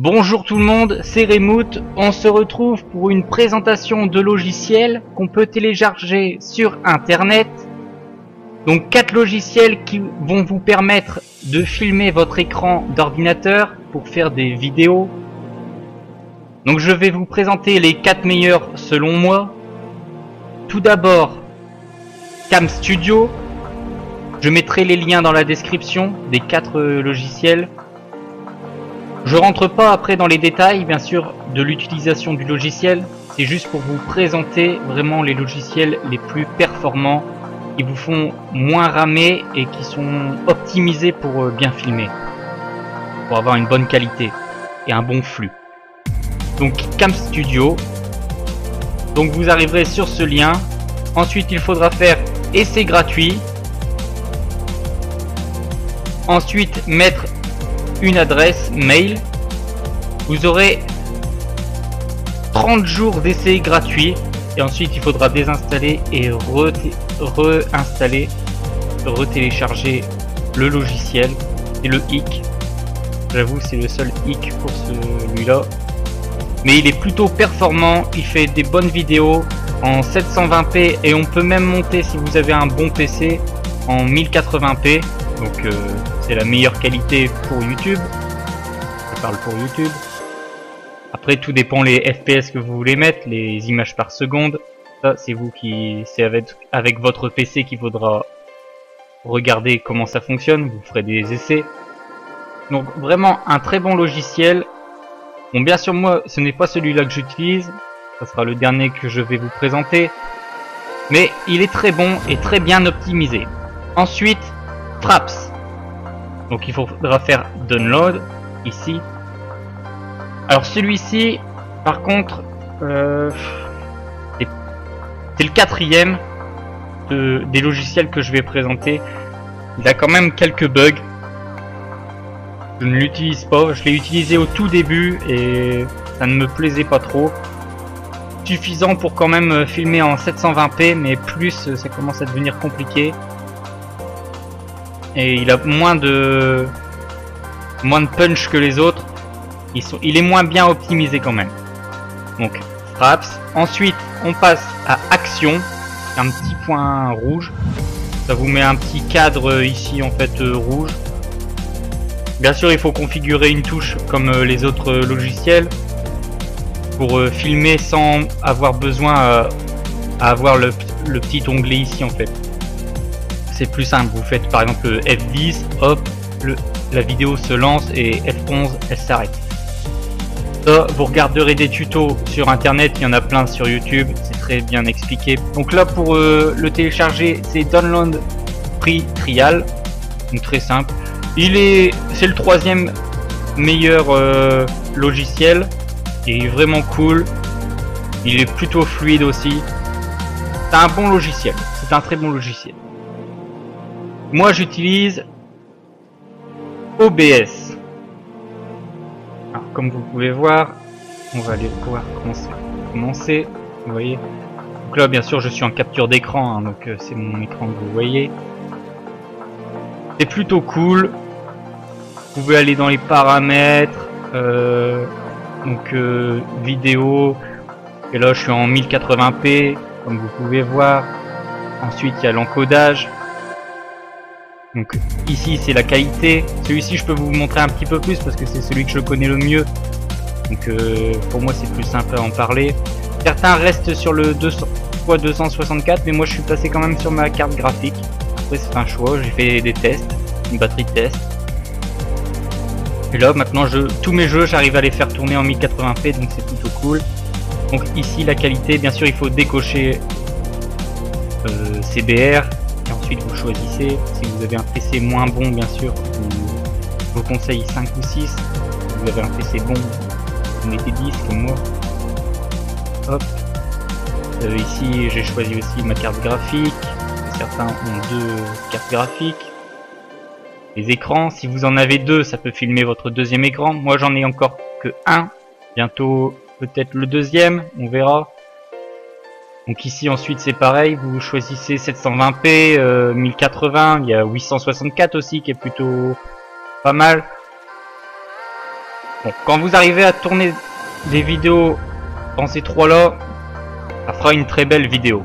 Bonjour tout le monde, c'est Remoot. On se retrouve pour une présentation de logiciels qu'on peut télécharger sur internet. Donc 4 logiciels qui vont vous permettre de filmer votre écran d'ordinateur pour faire des vidéos. Donc je vais vous présenter les 4 meilleurs selon moi. Tout d'abord Cam Studio. Je mettrai les liens dans la description des 4 logiciels. Je rentre pas après dans les détails, bien sûr, de l'utilisation du logiciel. C'est juste pour vous présenter vraiment les logiciels les plus performants, qui vous font moins ramer et qui sont optimisés pour bien filmer, pour avoir une bonne qualité et un bon flux. Donc Cam Studio. Donc vous arriverez sur ce lien. Ensuite, il faudra faire essai gratuit. Ensuite, mettre une adresse mail. Vous aurez 30 jours d'essai gratuit et ensuite il faudra désinstaller et réinstaller, retélécharger le logiciel. Et le hic, j'avoue c'est le seul hic pour celui-là, mais il est plutôt performant, il fait des bonnes vidéos en 720p et on peut même monter, si vous avez un bon PC, en 1080p. Donc c'est la meilleure qualité pour YouTube. Je parle pour YouTube. Après tout dépend les FPS que vous voulez mettre, les images par seconde. Ça c'est vous qui, c'est avec votre PC qu'il faudra regarder comment ça fonctionne. Vous ferez des essais. Donc vraiment un très bon logiciel. Bon, bien sûr moi ce n'est pas celui-là que j'utilise. Ça sera le dernier que je vais vous présenter. Mais il est très bon et très bien optimisé. Ensuite, Fraps. Donc il faudra faire download ici. Alors celui-ci, par contre, c'est le 4e des logiciels que je vais présenter. Il a quand même quelques bugs. Je ne l'utilise pas. Je l'ai utilisé au tout début et ça ne me plaisait pas trop. Suffisant pour quand même filmer en 720p, mais plus ça commence à devenir compliqué. Et il a moins de punch que les autres. Il est moins bien optimisé quand même. Donc Fraps. Ensuite on passe à Action, un petit point rouge. Ça vous met un petit cadre ici en fait rouge. Bien sûr il faut configurer une touche comme les autres logiciels pour filmer sans avoir besoin à avoir le petit onglet ici en fait. C'est plus simple, vous faites par exemple F10, hop, la vidéo se lance et F11 elle s'arrête. Ça, vous regarderez des tutos sur internet, il y en a plein sur YouTube, c'est très bien expliqué. Donc là pour le télécharger, c'est Download Free Trial, donc très simple. C'est le 3e meilleur logiciel, il est vraiment cool, il est plutôt fluide aussi. C'est un bon logiciel, c'est un très bon logiciel. Moi j'utilise OBS. Alors, comme vous pouvez voir, on va aller pouvoir commencer. Vous voyez. Donc là bien sûr je suis en capture d'écran, hein, donc c'est mon écran que vous voyez. C'est plutôt cool. Vous pouvez aller dans les paramètres, donc vidéo. Et là je suis en 1080p, comme vous pouvez voir. Ensuite il y a l'encodage. Donc ici c'est la qualité. Celui-ci je peux vous montrer un petit peu plus parce que c'est celui que je connais le mieux. Donc pour moi c'est plus simple à en parler. Certains restent sur le 264, mais moi je suis passé quand même sur ma carte graphique. Après c'est un choix, j'ai fait des tests, une batterie de test. Et là maintenant tous mes jeux j'arrive à les faire tourner en 1080p, donc c'est plutôt cool. Donc ici la qualité, bien sûr il faut décocher CBR. Ensuite vous choisissez, si vous avez un PC moins bon bien sûr, je vous conseille 5 ou 6, si vous avez un PC bon, vous mettez 10 comme moi. Hop. Ici j'ai choisi aussi ma carte graphique, certains ont 2 cartes graphiques. Les écrans, si vous en avez 2, ça peut filmer votre 2e écran, moi j'en ai encore que 1, bientôt peut-être le 2e, on verra. Donc ici ensuite c'est pareil, vous choisissez 720p, 1080, il y a 864 aussi qui est plutôt pas mal. Bon, quand vous arrivez à tourner des vidéos dans ces trois-là, ça fera une très belle vidéo.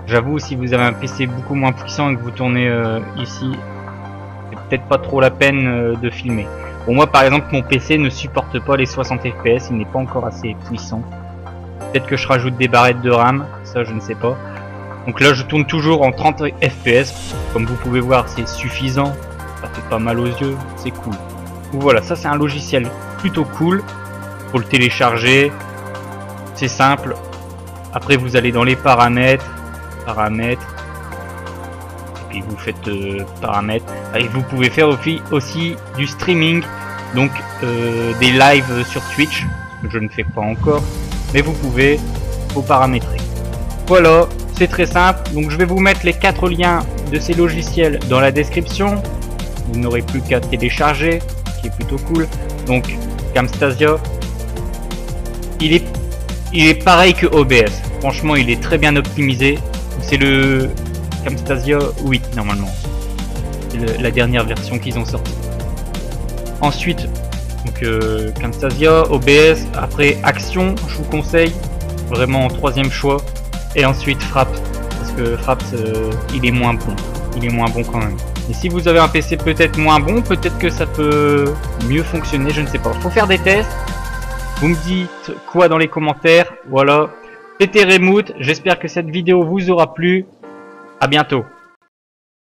J'avoue, si vous avez un PC beaucoup moins puissant et que vous tournez ici, c'est peut-être pas trop la peine de filmer. Pour moi, par exemple, mon PC ne supporte pas les 60 fps, il n'est pas encore assez puissant. Peut-être que je rajoute des barrettes de RAM, ça je ne sais pas. Donc là, je tourne toujours en 30 fps. Comme vous pouvez voir, c'est suffisant. Ça fait pas mal aux yeux, c'est cool. Donc voilà, ça c'est un logiciel plutôt cool. Faut le télécharger, c'est simple. Après, vous allez dans les paramètres, et puis vous faites paramètres. Et vous pouvez faire aussi du streaming, donc des lives sur Twitch. Je ne fais pas encore, mais vous pouvez paramétrer. Voilà, c'est très simple. Donc je vais vous mettre les 4 liens de ces logiciels dans la description. Vous n'aurez plus qu'à télécharger, ce qui est plutôt cool. Donc Camtasia, il est pareil que OBS. Franchement, il est très bien optimisé. C'est le Camtasia 8 normalement. C'est la dernière version qu'ils ont sortie. Ensuite, donc Camtasia, OBS, après Action, je vous conseille vraiment en 3e choix. Et ensuite Fraps, parce que Fraps il est moins bon. Il est moins bon quand même. Et si vous avez un PC peut-être moins bon, peut-être que ça peut mieux fonctionner, je ne sais pas. Faut faire des tests. Vous me dites quoi dans les commentaires. Voilà. C'était Remoot. J'espère que cette vidéo vous aura plu. À bientôt.